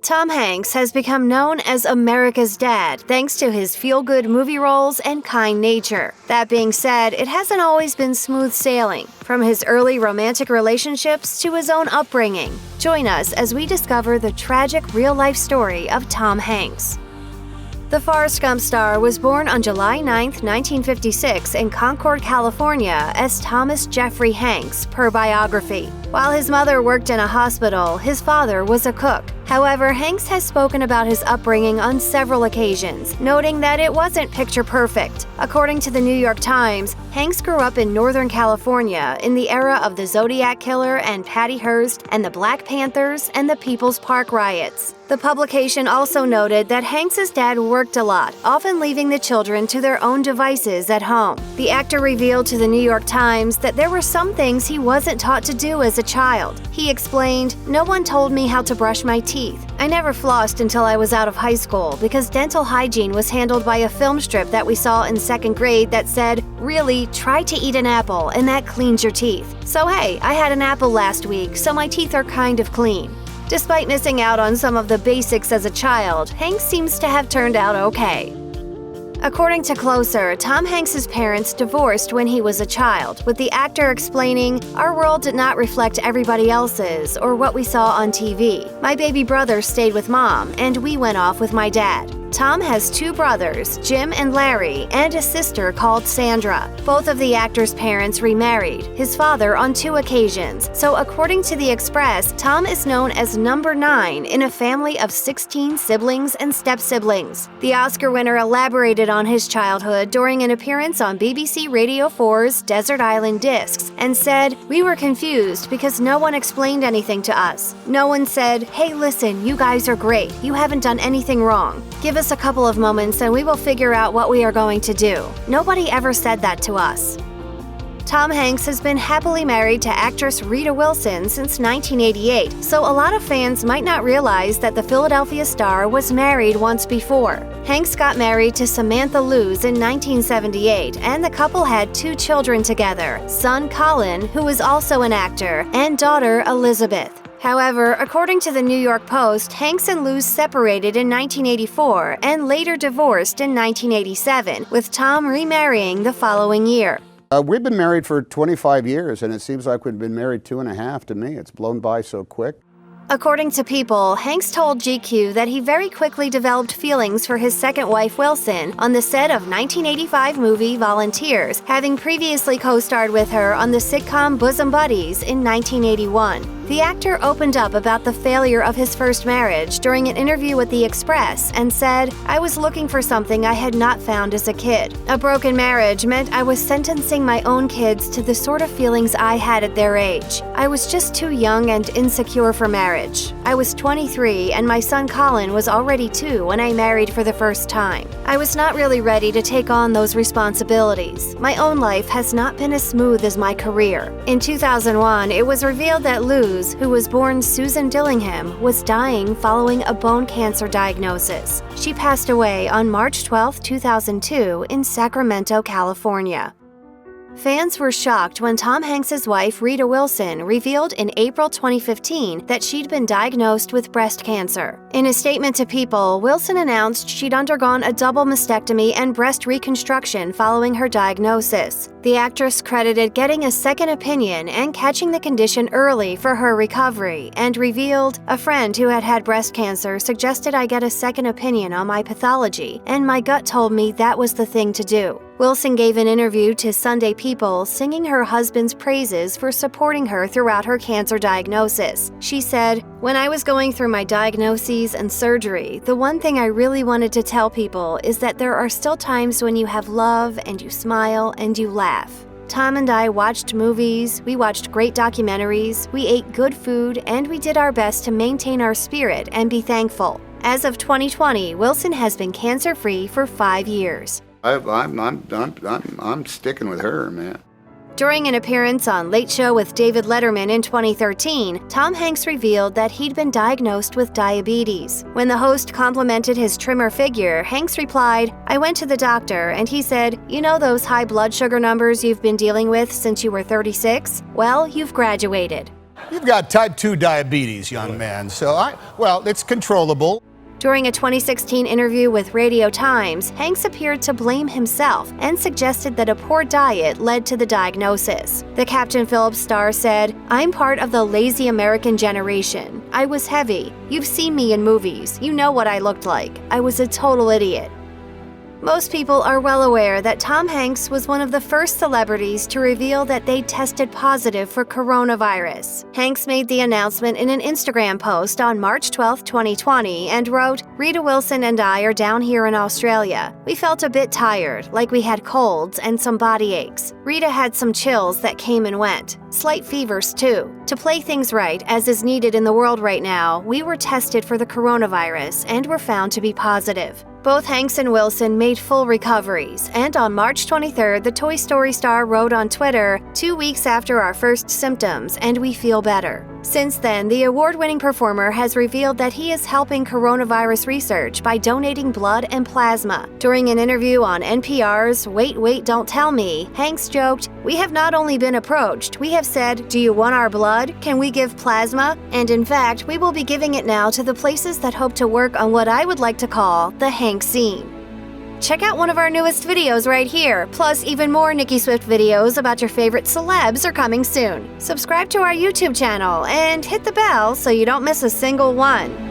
Tom Hanks has become known as America's dad thanks to his feel-good movie roles and kind nature. That being said, it hasn't always been smooth sailing, from his early romantic relationships to his own upbringing. Join us as we discover the tragic real-life story of Tom Hanks. The Forrest Gump star was born on July 9, 1956 in Concord, California as Thomas Jeffrey Hanks, per biography. While his mother worked in a hospital, his father was a cook. However, Hanks has spoken about his upbringing on several occasions, noting that it wasn't picture perfect. According to the New York Times, Hanks grew up in Northern California in the era of the Zodiac Killer and Patty Hearst and the Black Panthers and the People's Park riots. The publication also noted that Hanks's dad worked a lot, often leaving the children to their own devices at home. The actor revealed to the New York Times that there were some things he wasn't taught to do as a child. He explained, "No one told me how to brush my teeth. I never flossed until I was out of high school because dental hygiene was handled by a film strip that we saw in second grade that said, 'Really, try to eat an apple and that cleans your teeth.' So hey, I had an apple last week, so my teeth are kind of clean." Despite missing out on some of the basics as a child, Hanks seems to have turned out okay. According to Closer, Tom Hanks' parents divorced when he was a child, with the actor explaining, "Our world did not reflect everybody else's or what we saw on TV. My baby brother stayed with mom, and we went off with my dad." Tom has two brothers, Jim and Larry, and a sister called Sandra. Both of the actor's parents remarried, his father on 2 occasions, so according to The Express, Tom is known as number 9 in a family of 16 siblings and step-siblings. The Oscar winner elaborated on his childhood during an appearance on BBC Radio 4's Desert Island Discs and said, "We were confused because no one explained anything to us. No one said, 'Hey, listen, you guys are great. You haven't done anything wrong. Give us a couple of moments and we will figure out what we are going to do.' Nobody ever said that to us." Tom Hanks has been happily married to actress Rita Wilson since 1988, so a lot of fans might not realize that the Philadelphia star was married once before. Hanks got married to Samantha Luz in 1978, and the couple had 2 children together, son Colin, who is also an actor, and daughter Elizabeth. However, according to the New York Post, Hanks and Luz separated in 1984 and later divorced in 1987, with Tom remarrying the following year. We've been married for 25 years, and it seems like we've been married 2.5 to me. It's blown by so quick. According to People, Hanks told GQ that he very quickly developed feelings for his second wife Wilson on the set of 1985 movie Volunteers, having previously co-starred with her on the sitcom Bosom Buddies in 1981. The actor opened up about the failure of his first marriage during an interview with The Express and said, "I was looking for something I had not found as a kid. A broken marriage meant I was sentencing my own kids to the sort of feelings I had at their age. I was just too young and insecure for marriage. I was 23 and my son Colin was already 2 when I married for the first time. I was not really ready to take on those responsibilities. My own life has not been as smooth as my career." In 2001, it was revealed that Luz, who was born Susan Dillingham, was dying following a bone cancer diagnosis. She passed away on March 12, 2002 in Sacramento, California. Fans were shocked when Tom Hanks' wife Rita Wilson revealed in April 2015 that she'd been diagnosed with breast cancer. In a statement to People, Wilson announced she'd undergone a double mastectomy and breast reconstruction following her diagnosis. The actress credited getting a second opinion and catching the condition early for her recovery, and revealed, "A friend who had had breast cancer suggested I get a second opinion on my pathology, and my gut told me that was the thing to do." Wilson gave an interview to Sunday People singing her husband's praises for supporting her throughout her cancer diagnosis. She said, "When I was going through my diagnoses and surgery, the one thing I really wanted to tell people is that there are still times when you have love and you smile and you laugh. Tom and I watched movies, we watched great documentaries, we ate good food, and we did our best to maintain our spirit and be thankful." As of 2020, Wilson has been cancer-free for 5 years. I'm sticking with her, man. During an appearance on Late Show with David Letterman in 2013, Tom Hanks revealed that he'd been diagnosed with diabetes. When the host complimented his trimmer figure, Hanks replied, "I went to the doctor and he said, 'You know those high blood sugar numbers you've been dealing with since you were 36? Well, you've graduated.'" You've got type 2 diabetes, young man, so well, it's controllable. During a 2016 interview with Radio Times, Hanks appeared to blame himself and suggested that a poor diet led to the diagnosis. The Captain Phillips star said, "I'm part of the lazy American generation. I was heavy. You've seen me in movies. You know what I looked like. I was a total idiot." Most people are well aware that Tom Hanks was one of the first celebrities to reveal that they tested positive for coronavirus. Hanks made the announcement in an Instagram post on March 12, 2020, and wrote, "Rita Wilson and I are down here in Australia. We felt a bit tired, like we had colds and some body aches. Rita had some chills that came and went. Slight fevers, too. To play things right, as is needed in the world right now, we were tested for the coronavirus and were found to be positive." Both Hanks and Wilson made full recoveries, and on March 23rd, the Toy Story star wrote on Twitter, "2 weeks after our first symptoms, and we feel better." Since then, the award-winning performer has revealed that he is helping coronavirus research by donating blood and plasma. During an interview on NPR's Wait, Wait, Don't Tell Me, Hanks joked, "We have not only been approached, we have said, 'Do you want our blood? Can we give plasma?' And in fact, we will be giving it now to the places that hope to work on what I would like to call the Hank scene." Check out one of our newest videos right here, plus even more Nicki Swift videos about your favorite celebs are coming soon. Subscribe to our YouTube channel and hit the bell so you don't miss a single one.